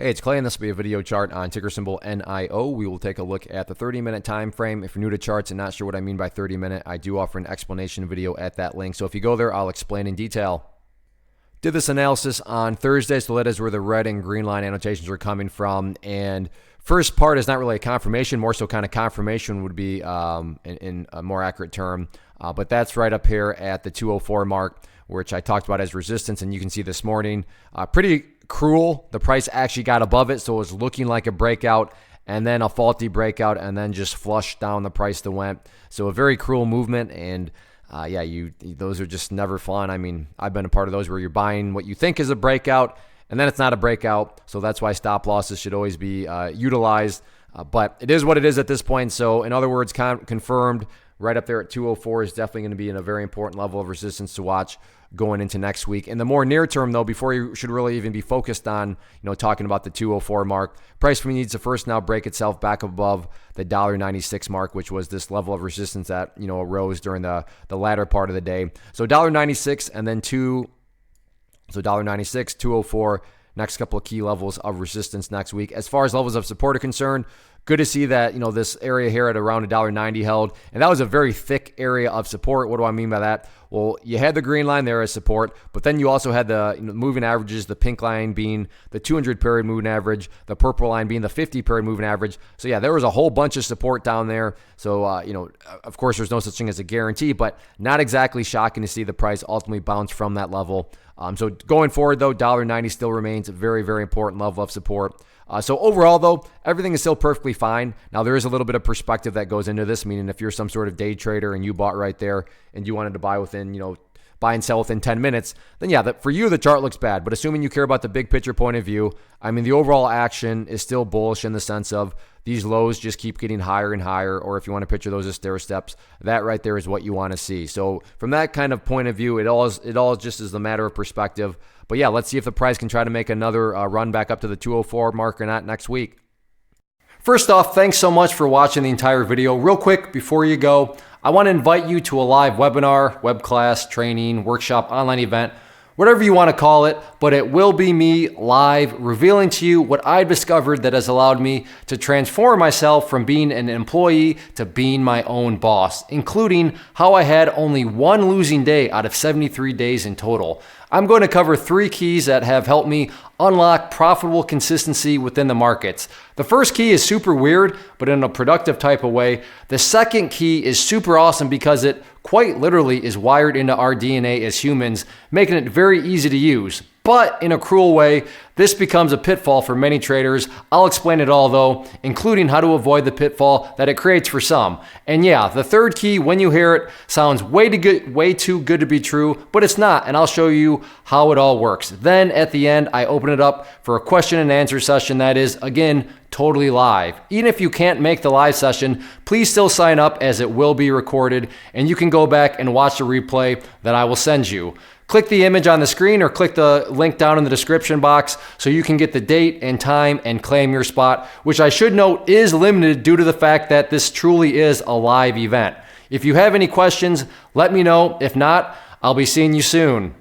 Hey, it's Clay, and this will be a video chart on ticker symbol NIO. We will take a look at the 30-minute time frame. If you're new to charts and not sure what I mean by 30-minute, I do offer an explanation video at that link. So if you go there, I'll explain in detail. Did this analysis on Thursday, so that is where the red and green line annotations are coming from. And first part is not really a confirmation, more so kind of confirmation would be in a more accurate term. But that's right up here at the 204 mark, which I talked about as resistance. And you can see this morning, pretty cruel. The price actually got above it, so it was looking like a breakout and then a faulty breakout and then just flushed down the price that went. So a very cruel movement, and those are just never fun. I mean, I've been a part of those where you're buying what you think is a breakout and then it's not a breakout. So that's why stop losses should always be utilized. But it is what it is at this point. So in other words, confirmed right up there at 204 is definitely going to be in a very important level of resistance to watch going into next week. In the more near term, though, before you should really even be focused on, talking about the 204 mark, price needs to first now break itself back above the $1.96 mark, which was this level of resistance that, arose during the latter part of the day. So $1.96 and then so $1.96, 204, next couple of key levels of resistance next week. As far as levels of support are concerned, good to see that, this area here at around $1.90 held. And that was a very thick area of support. What do I mean by that? Well, you had the green line there as support, but then you also had the moving averages, the pink line being the 200-period moving average, the purple line being the 50-period moving average. So yeah, there was a whole bunch of support down there. So, of course, there's no such thing as a guarantee, but not exactly shocking to see the price ultimately bounce from that level. So going forward, though, $1.90 still remains a very, very important level of support. So overall, though, everything is still perfectly fine. Now, there is a little bit of perspective that goes into this, meaning if you're some sort of day trader and you bought right there and you wanted to buy within, buy and sell within 10 minutes, then yeah, for you, the chart looks bad. But assuming you care about the big picture point of view, I mean, the overall action is still bullish in the sense of these lows just keep getting higher and higher, or if you want to picture those as stair steps, that right there is what you want to see. So from that kind of point of view, it all just is a matter of perspective. But yeah, let's see if the price can try to make another run back up to the 204 mark or not next week. First off, thanks so much for watching the entire video. Real quick, before you go, I want to invite you to a live webinar, web class, training, workshop, online event, whatever you want to call it, but it will be me live revealing to you what I've discovered that has allowed me to transform myself from being an employee to being my own boss, including how I had only one losing day out of 73 days in total. I'm going to cover 3 keys that have helped me unlock profitable consistency within the markets. The first key is super weird, but in a productive type of way. The second key is super awesome because it quite literally is wired into our DNA as humans, making it very easy to use. But in a cruel way, this becomes a pitfall for many traders. I'll explain it all though, including how to avoid the pitfall that it creates for some. And yeah, the third key, when you hear it, sounds way too good to be true, but it's not, and I'll show you how it all works. Then at the end, I open it up for a question and answer session that is, again, totally live. Even if you can't make the live session, please still sign up as it will be recorded, and you can go back and watch the replay that I will send you. Click the image on the screen or click the link down in the description box so you can get the date and time and claim your spot, which I should note is limited due to the fact that this truly is a live event. If you have any questions, let me know. If not, I'll be seeing you soon.